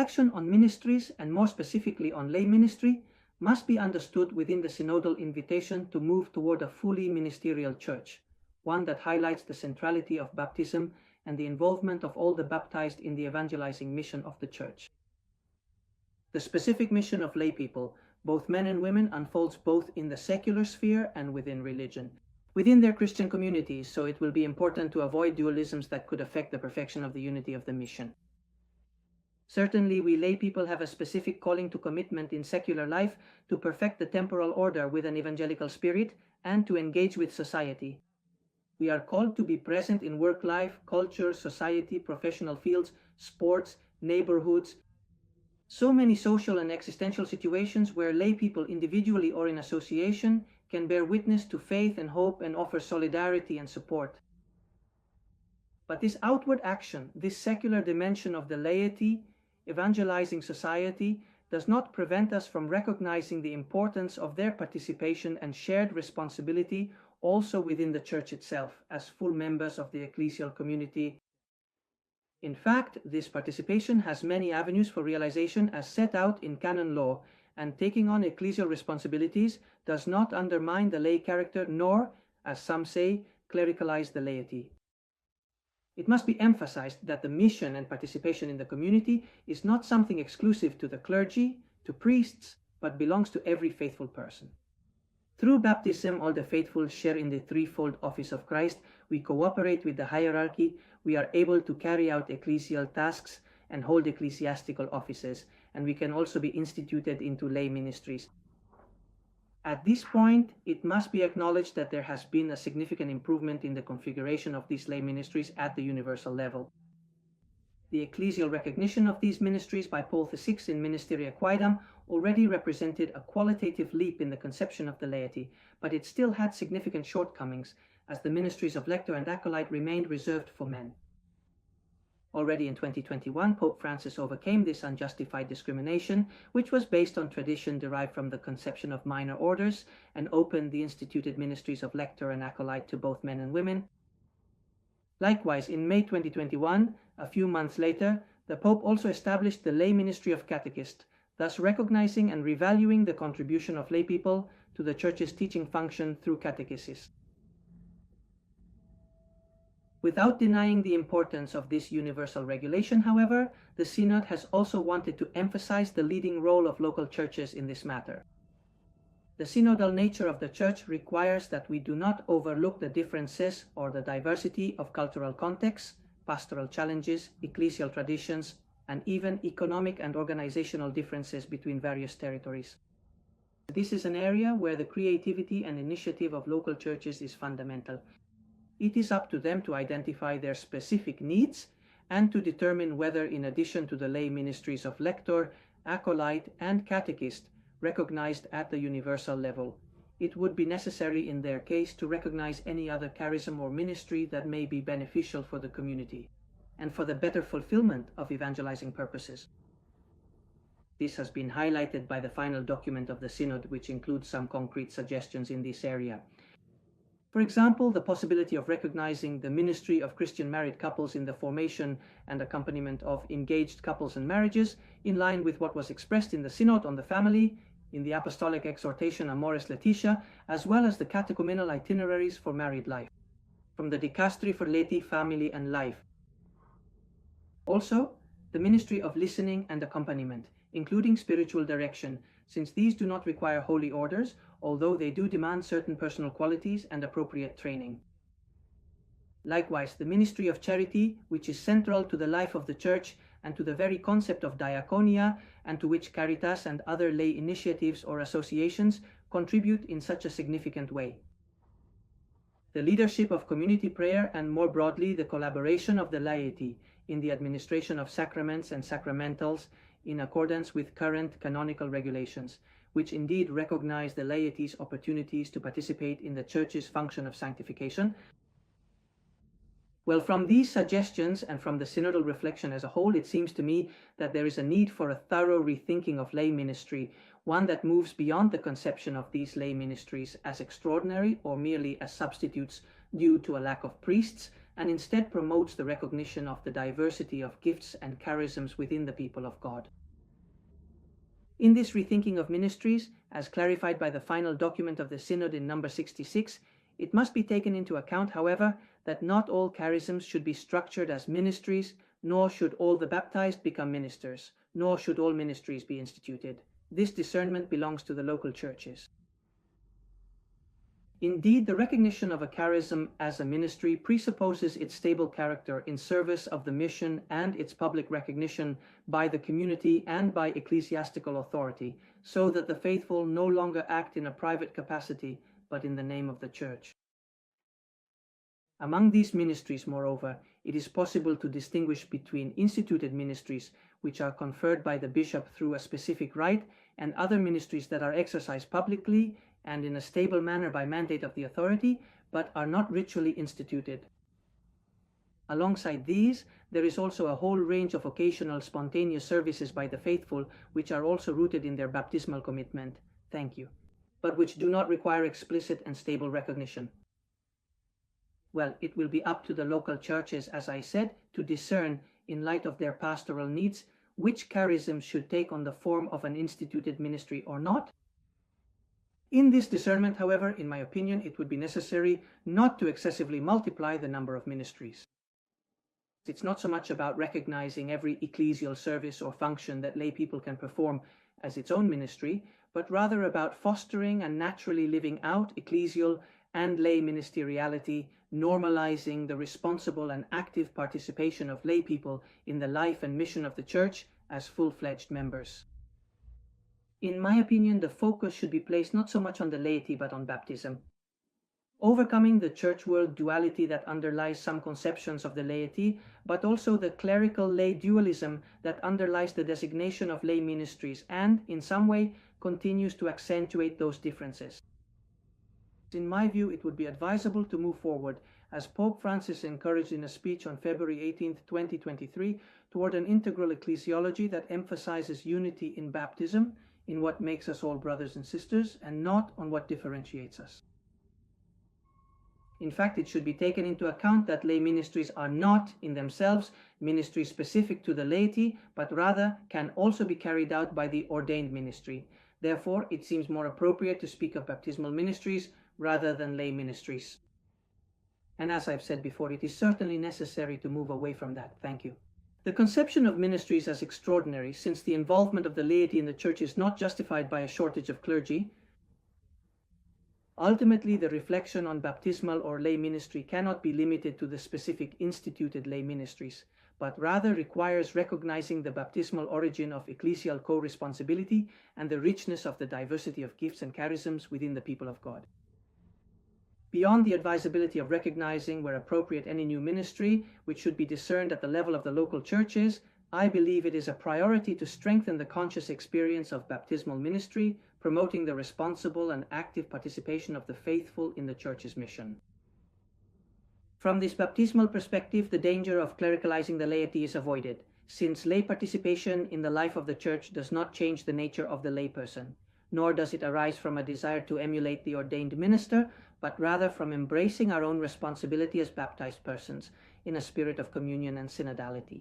reflection on ministries, and more specifically on lay ministry, must be understood within the synodal invitation to move toward a fully ministerial church, one that highlights the centrality of baptism and the involvement of all the baptized in the evangelizing mission of the church. The specific mission of lay people, both men and women, unfolds both in the secular sphere and within religion, within their Christian communities, so it will be important to avoid dualisms that could affect the perfection of the unity of the mission. Certainly, we lay people have a specific calling to commitment in secular life to perfect the temporal order with an evangelical spirit and to engage with society. We are called to be present in work life, culture, society, professional fields, sports, neighborhoods, so many social and existential situations where lay people individually or in association can bear witness to faith and hope and offer solidarity and support. But this outward action, this secular dimension of the laity, evangelizing society, does not prevent us from recognizing the importance of their participation and shared responsibility also within the church itself as full members of the ecclesial community. In fact, this participation has many avenues for realization as set out in canon law, and taking on ecclesial responsibilities does not undermine the lay character nor, as some say, clericalize the laity. It must be emphasized that the mission and participation in the community is not something exclusive to the clergy, to priests, but belongs to every faithful person. Through baptism, all the faithful share in the threefold office of Christ. We cooperate with the hierarchy. We are able to carry out ecclesial tasks and hold ecclesiastical offices, and we can also be instituted into lay ministries. At this point, it must be acknowledged that there has been a significant improvement in the configuration of these lay ministries at the universal level. The ecclesial recognition of these ministries by Paul VI in Ministeria Quaedam already represented a qualitative leap in the conception of the laity, but it still had significant shortcomings, as the ministries of lector and acolyte remained reserved for men. Already in 2021, Pope Francis overcame this unjustified discrimination, which was based on tradition derived from the conception of minor orders, and opened the instituted ministries of lector and acolyte to both men and women. Likewise, in May 2021, a few months later, the Pope also established the lay ministry of catechist, thus recognizing and revaluing the contribution of lay people to the Church's teaching function through catechesis. Without denying the importance of this universal regulation, however, the Synod has also wanted to emphasize the leading role of local churches in this matter. The synodal nature of the Church requires that we do not overlook the differences or the diversity of cultural contexts, pastoral challenges, ecclesial traditions, and even economic and organizational differences between various territories. This is an area where the creativity and initiative of local churches is fundamental. It is up to them to identify their specific needs and to determine whether, in addition to the lay ministries of lector, acolyte, and catechist recognized at the universal level, it would be necessary in their case to recognize any other charism or ministry that may be beneficial for the community and for the better fulfillment of evangelizing purposes. This has been highlighted by the final document of the Synod, which includes some concrete suggestions in this area. For example, the possibility of recognizing the ministry of Christian married couples in the formation and accompaniment of engaged couples and marriages, in line with what was expressed in the Synod on the Family, in the Apostolic Exhortation Amoris Laetitia, as well as the catechumenal itineraries for married life, from the Dicastery for Laity, Family and Life. Also, the ministry of listening and accompaniment, including spiritual direction, since these do not require holy orders, although they do demand certain personal qualities and appropriate training. Likewise, the ministry of charity, which is central to the life of the Church and to the very concept of diaconia, and to which Caritas and other lay initiatives or associations contribute in such a significant way. The leadership of community prayer, and more broadly the collaboration of the laity in the administration of sacraments and sacramentals in accordance with current canonical regulations, which indeed recognize the laity's opportunities to participate in the Church's function of sanctification. Well, from these suggestions and from the synodal reflection as a whole, it seems to me that there is a need for a thorough rethinking of lay ministry, one that moves beyond the conception of these lay ministries as extraordinary or merely as substitutes due to a lack of priests, and instead promotes the recognition of the diversity of gifts and charisms within the people of God. In this rethinking of ministries, as clarified by the final document of the Synod in number 66, it must be taken into account, however, that not all charisms should be structured as ministries, nor should all the baptized become ministers, nor should all ministries be instituted. This discernment belongs to the local churches. Indeed, the recognition of a charism as a ministry presupposes its stable character in service of the mission and its public recognition by the community and by ecclesiastical authority, so that the faithful no longer act in a private capacity, but in the name of the Church. Among these ministries, moreover, it is possible to distinguish between instituted ministries, which are conferred by the bishop through a specific rite, and other ministries that are exercised publicly and in a stable manner by mandate of the authority, but are not ritually instituted. Alongside these, there is also a whole range of occasional spontaneous services by the faithful, which are also rooted in their baptismal commitment, but which do not require explicit and stable recognition. Well, it will be up to the local churches, as I said, to discern, in light of their pastoral needs, which charism should take on the form of an instituted ministry or not. In this discernment, however, in my opinion, it would be necessary not to excessively multiply the number of ministries. It's not so much about recognizing every ecclesial service or function that lay people can perform as its own ministry, but rather about fostering and naturally living out ecclesial and lay ministeriality, normalizing the responsible and active participation of lay people in the life and mission of the Church as full-fledged members. In my opinion, the focus should be placed not so much on the laity but on baptism. Overcoming the church world duality that underlies some conceptions of the laity, but also the clerical lay dualism that underlies the designation of lay ministries and, in some way, continues to accentuate those differences. In my view, it would be advisable to move forward, as Pope Francis encouraged in a speech on February 18, 2023, toward an integral ecclesiology that emphasizes unity in baptism, in what makes us all brothers and sisters, and not on what differentiates us. In fact, it should be taken into account that lay ministries are not, in themselves, ministries specific to the laity, but rather can also be carried out by the ordained ministry. Therefore, it seems more appropriate to speak of baptismal ministries rather than lay ministries. And as I've said before, it is certainly necessary to move away from that. Thank you. The conception of ministries as extraordinary, since the involvement of the laity in the Church is not justified by a shortage of clergy. Ultimately, the reflection on baptismal or lay ministry cannot be limited to the specific instituted lay ministries, but rather requires recognizing the baptismal origin of ecclesial co-responsibility and the richness of the diversity of gifts and charisms within the people of God. Beyond the advisability of recognizing, where appropriate, any new ministry, which should be discerned at the level of the local churches, I believe it is a priority to strengthen the conscious experience of baptismal ministry, promoting the responsible and active participation of the faithful in the Church's mission. From this baptismal perspective, the danger of clericalizing the laity is avoided, since lay participation in the life of the Church does not change the nature of the layperson, nor does it arise from a desire to emulate the ordained minister, but rather from embracing our own responsibility as baptized persons in a spirit of communion and synodality.